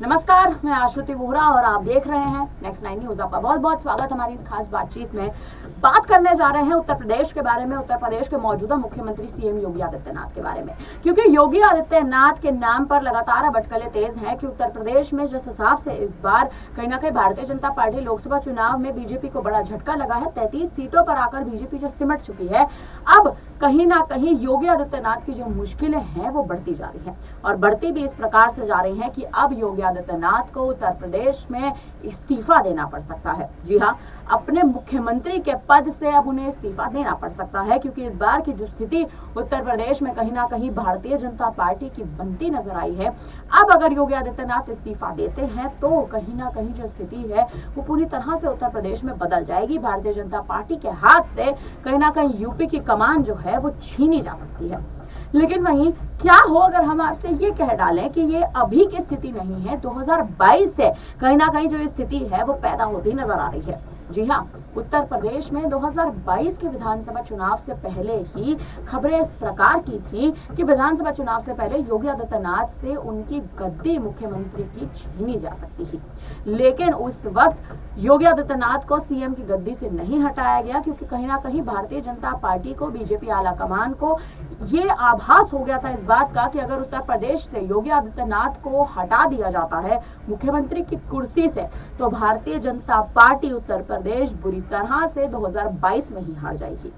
नमस्कार, मैं आश्रुति वोहरा और आप देख रहे हैं नेक्स्ट 9 न्यूज। आपका बहुत बहुत स्वागत हमारी इस खास बातचीत में। बात करने जा रहे हैं उत्तर प्रदेश के बारे में, उत्तर प्रदेश के मौजूदा मुख्यमंत्री सीएम योगी आदित्यनाथ के बारे में, क्योंकि योगी आदित्यनाथ के नाम पर लगातार अब अटकलें तेज हैं कि उत्तर प्रदेश में जिस हिसाब से इस बार कहीं ना कहीं भारतीय जनता पार्टी लोकसभा चुनाव में बीजेपी को बड़ा झटका लगा है। 33 सीटों पर आकर बीजेपी जो सिमट चुकी है, अब कहीं ना कहीं योगी आदित्यनाथ की जो मुश्किलें हैं वो बढ़ती जा रही हैं और बढ़ती भी इस प्रकार से जा रही हैं कि अब योगी आदित्यनाथ को उत्तर प्रदेश में इस्तीफा देना पड़ सकता है। जी हाँ, अपने मुख्यमंत्री के पद से अब उन्हें इस्तीफा देना पड़ सकता है, क्योंकि इस बार की जो स्थिति उत्तर प्रदेश में कहीं ना कहीं भारतीय जनता पार्टी की बनती नजर आई है। अब अगर योगी आदित्यनाथ इस्तीफा देते हैं तो कहीं ना कहीं जो स्थिति है वो पूरी तरह से उत्तर प्रदेश में बदल जाएगी। भारतीय जनता पार्टी के हाथ से कहीं ना कहीं यूपी की कमान जो है वो छीनी जा सकती है। लेकिन वहीं क्या हो अगर हम आपसे ये कह डालें कि ये अभी की स्थिति नहीं है, 2022 से कहीं ना कहीं जो स्थिति है वो पैदा होती नजर आ रही है। जी हाँ, उत्तर प्रदेश में 2022 के विधानसभा चुनाव से पहले ही खबरें इस प्रकार की थी कि विधानसभा चुनाव से पहले योगी आदित्यनाथ से उनकी गद्दी मुख्यमंत्री की छीनी जा सकती थी। लेकिन उस वक्त योगी आदित्यनाथ को सीएम की गद्दी से नहीं हटाया गया, क्योंकि कहीं ना कहीं भारतीय जनता पार्टी को, बीजेपी आला कमान को ये आभास हो गया था इस बात का कि अगर उत्तर प्रदेश से योगी आदित्यनाथ को हटा दिया जाता है मुख्यमंत्री की कुर्सी से, तो भारतीय जनता पार्टी उत्तर प्रदेश बुरी तरह से 2022 में ही हार जाएगी।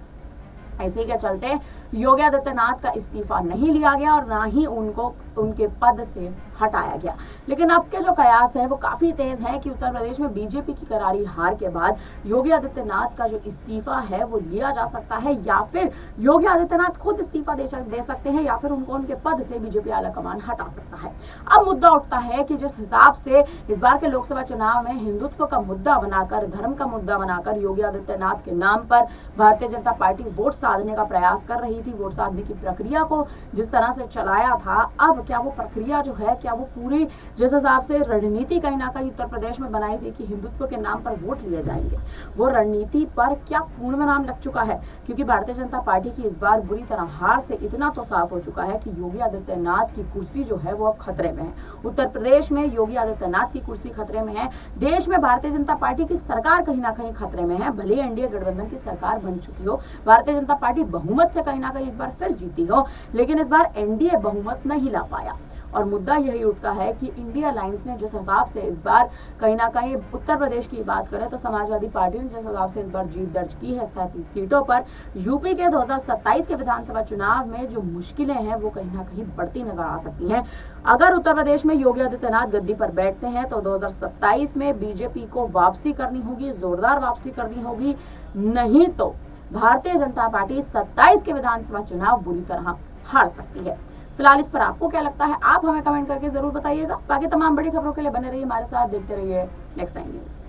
ऐसे के चलते योगी आदित्यनाथ का इस्तीफा नहीं लिया गया और ना ही उनको उनके पद से हटाया गया। लेकिन अब के जो कयास है वो काफी तेज है कि उत्तर प्रदेश में बीजेपी की करारी हार के बाद योगी आदित्यनाथ का जो इस्तीफा है वो लिया जा सकता है, या फिर योगी आदित्यनाथ खुद इस्तीफा दे सकते हैं, या फिर उनको उनके पद से बीजेपी आला कमान हटा सकता है। अब मुद्दा उठता है कि जिस हिसाब से इस बार के लोकसभा चुनाव में हिंदुत्व का मुद्दा बनाकर, धर्म का मुद्दा बनाकर योगी आदित्यनाथ के नाम पर भारतीय जनता पार्टी वोट साधने का प्रयास कर रही थी, वोट साधने की प्रक्रिया को जिस तरह से चलाया था, अब क्या वो प्रक्रिया जो है, क्या वो पूरी जिस हिसाब से रणनीति कहीं ना कहीं उत्तर प्रदेश में बनाई थी कि हिंदुत्व के नाम पर वोट लिए जाएंगे, वो रणनीति पर क्या पूर्ण विराम लग चुका है? क्योंकि भारतीय जनता पार्टी की इस बार बुरी तरह हार से इतना तो साफ हो चुका है कि योगी आदित्यनाथ की कुर्सी जो है वो अब खतरे में है। उत्तर प्रदेश में योगी आदित्यनाथ की कुर्सी खतरे में है। देश में भारतीय जनता पार्टी की सरकार कहीं ना कहीं खतरे में है। भले एनडीए गठबंधन की सरकार बन चुकी हो, भारतीय जनता पार्टी बहुमत से कहीं ना कहीं एक बार फिर जीती हो, लेकिन इस बार एनडीए बहुमत नहीं ला पाया। और मुद्दा यही उठता है कि इंडिया अलायंस ने जिस हिसाब से इस बार कहीं ना कहीं उत्तर प्रदेश की बात करें तो समाजवादी पार्टी ने जिस हिसाब से इस बार जीत दर्ज की है 37 सीटों पर, यूपी के 2027 के विधानसभा चुनाव में जो मुश्किलें हैं वो कहीं ना कहीं बढ़ती नजर आ सकती हैं। अगर उत्तर प्रदेश में योगी आदित्यनाथ गद्दी पर बैठते हैं तो 2027 में बीजेपी को वापसी करनी होगी, जोरदार वापसी करनी होगी, नहीं तो भारतीय जनता पार्टी 27 के विधानसभा चुनाव बुरी तरह हार सकती है। फिलहाल इस पर आपको क्या लगता है, आप हमें कमेंट करके जरूर बताइएगा। बाकी तमाम बड़ी खबरों के लिए बने रहिए हमारे साथ, देखते रहिए नेक्स्ट टाइम न्यूज।